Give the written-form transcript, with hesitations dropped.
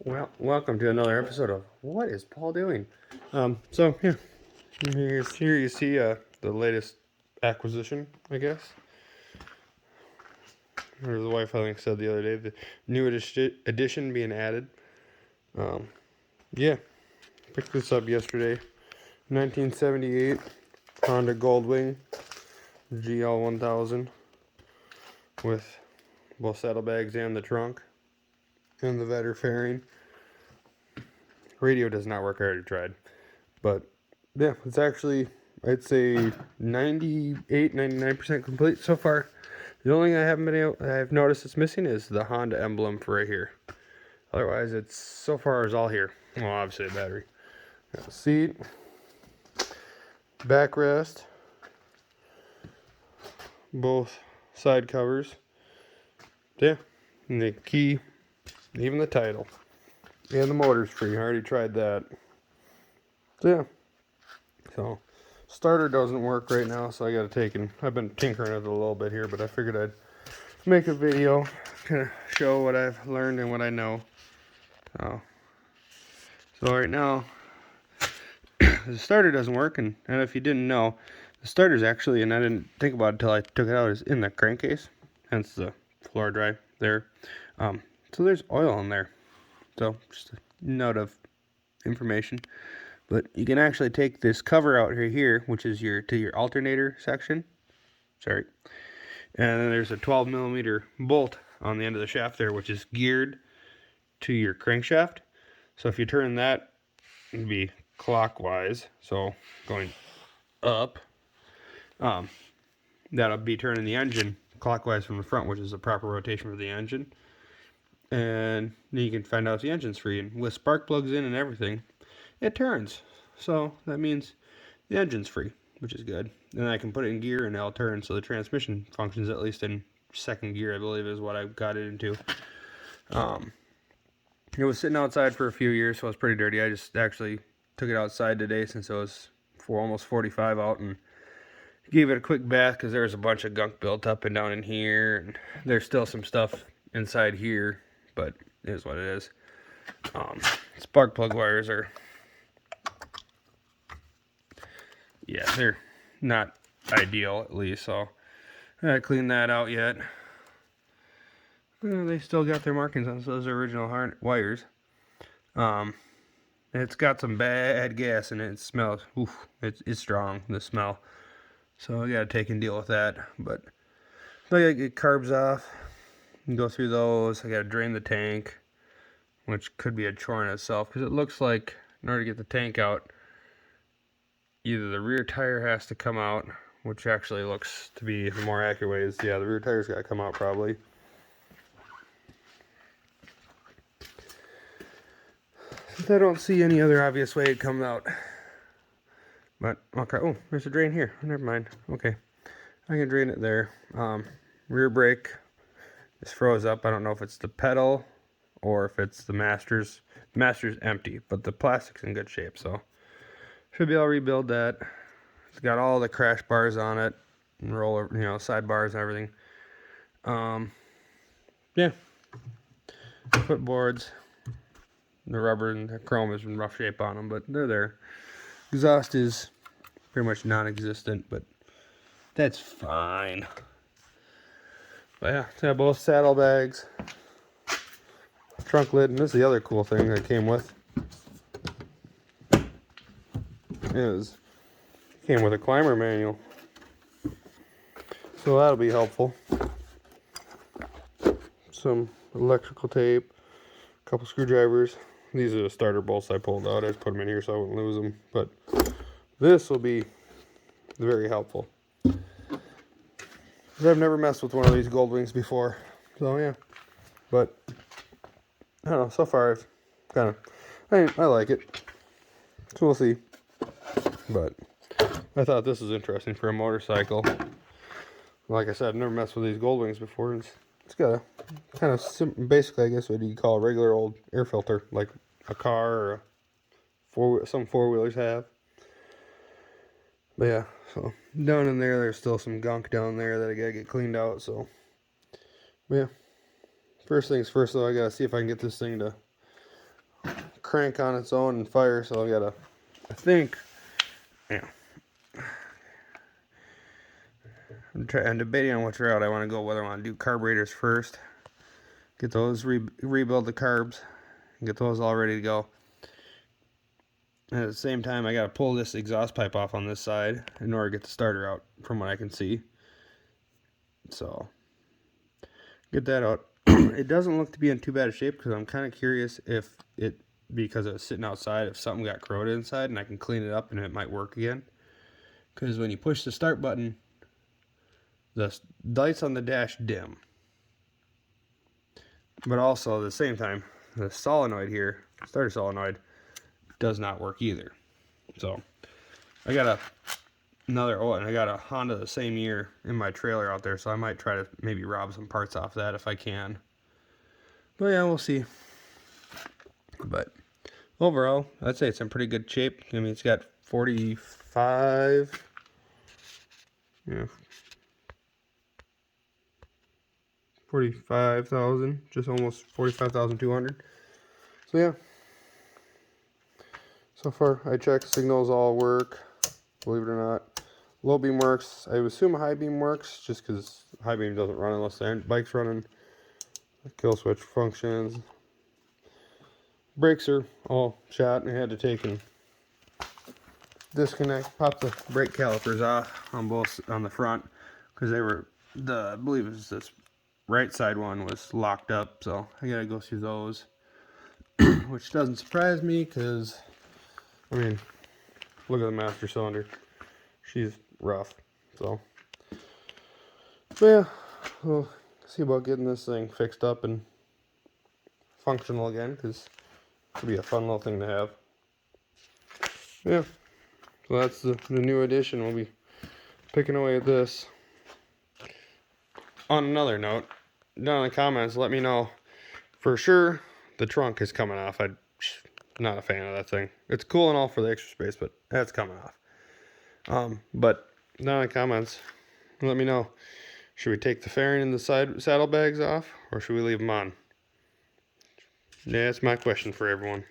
Well, welcome to another episode of What is Paul Doing? Here you see the latest acquisition, I guess. Or the wife, I think, said the other day, the new edition being added. Um, yeah, picked this up yesterday. 1978 Honda Goldwing GL 1000 with both saddlebags and the trunk and the Vetter fairing. Radio does not work. I already tried. But yeah, it's actually, I'd say 98, 99% complete so far. The only thing I've noticed it's missing is the Honda emblem for right here. Otherwise, it's so far is all here. Well, obviously a battery. Got a seat, backrest, both side covers. Yeah, and the key, even the title, and the motor's free. I already tried that. So yeah. So, starter doesn't work right now, so I gotta take and I've been tinkering with it a little bit here, but I figured I'd make a video, kind of show what I've learned and what I know. So right now, the starter doesn't work, and if you didn't know, the starter's actually, and I didn't think about it until I took it out, is in the crankcase, hence the floor drive there. So there's oil in there. So just a note of information. But you can actually take this cover out here, which is your alternator section. Sorry. And then there's a 12 millimeter bolt on the end of the shaft there, which is geared to your crankshaft. So if you turn that, it'd be clockwise, so going up. That'll be turning the engine clockwise from the front, which is the proper rotation for the engine. And then you can find out if the engine's free. And with spark plugs in and everything, it turns. So that means the engine's free, which is good. And I can put it in gear and it'll turn, so the transmission functions at least in second gear, I believe is what I got it into. It was sitting outside for a few years, so it was pretty dirty. I just actually took it outside today since it was almost 45 out and gave it a quick bath because there was a bunch of gunk built up and down in here. And there's still some stuff inside here, but it is what it is. Spark plug wires are, yeah, they're not ideal at least, so I haven't cleaned that out yet. They still got their markings on, so those are original wires. It's got some bad gas in it. It smells, it's strong, the smell. So I gotta take and deal with that. But I gotta get carbs off and go through those. I gotta drain the tank, which could be a chore in itself, because it looks like in order to get the tank out, either the rear tire has to come out, which actually looks to be the more accurate way is, yeah, the rear tire's gotta come out probably. Since I don't see any other obvious way it comes out. But, okay, oh, there's a drain here. Never mind. Okay, I can drain it there. Rear brake just froze up. I don't know if it's the pedal or if it's the Master's. The Master's empty, but the plastic's in good shape, so should be able to rebuild that. It's got all the crash bars on it, and roller, side bars and everything. Yeah, footboards. The rubber and the chrome is in rough shape on them, but they're there. Exhaust is pretty much non-existent, but that's fine. But yeah, it's got both saddlebags, trunk lid, and this is the other cool thing that came with. Came with a climber manual, so that'll be helpful. Some electrical tape, a couple screwdrivers. These are the starter bolts I pulled out. I just put them in here so I wouldn't lose them. But this will be very helpful. I've never messed with one of these Goldwings before. So yeah. But I don't know. So far I've kind of, I like it. So we'll see. But I thought this was interesting for a motorcycle. Like I said, I've never messed with these Goldwings before. It's got a kind of basically, I guess what you call a regular old air filter, like a car or some four-wheelers have. But yeah, so down in there, there's still some gunk down there that I gotta get cleaned out. So, but yeah, first things first though, I gotta see if I can get this thing to crank on its own and fire, so I gotta, I think, yeah. I'm debating on which route I want to go, whether I want to do carburetors first, get those, rebuild the carbs, and get those all ready to go. And at the same time, I got to pull this exhaust pipe off on this side in order to get the starter out, from what I can see. So, get that out. It doesn't look to be in too bad a shape, because I'm kind of curious if it, because it was sitting outside, if something got corroded inside, and I can clean it up and it might work again. Because when you push the start button, the lights on the dash dim. But also, at the same time, the solenoid here, starter solenoid, does not work either. So, I got another, oh, and I got a Honda the same year in my trailer out there, so I might try to maybe rob some parts off that if I can. But yeah, we'll see. But overall, I'd say it's in pretty good shape. I mean, it's got 45, yeah, 45,000, just almost 45,200. So yeah, so far I checked, signals all work, believe it or not. Low beam works. I assume high beam works, just because high beam doesn't run unless the bike's running. Kill switch functions. Brakes are all shot, and I had to take and disconnect, pop the brake calipers off on both, on the front, because they were, I believe it was this right side one was locked up, so I gotta go through those. Which doesn't surprise me, because I mean, look at the master cylinder, she's rough. So but yeah, we'll see about getting this thing fixed up and functional again, because it'll be a fun little thing to have. Yeah, so that's the new addition. We'll be picking away at this. On another note, down in the comments, let me know for sure the trunk is coming off. I'm not a fan of that thing. It's cool and all for the extra space, but that's coming off. But down in the comments, let me know. Should we take the fairing and the saddlebags off, or should we leave them on? Yeah, that's my question for everyone.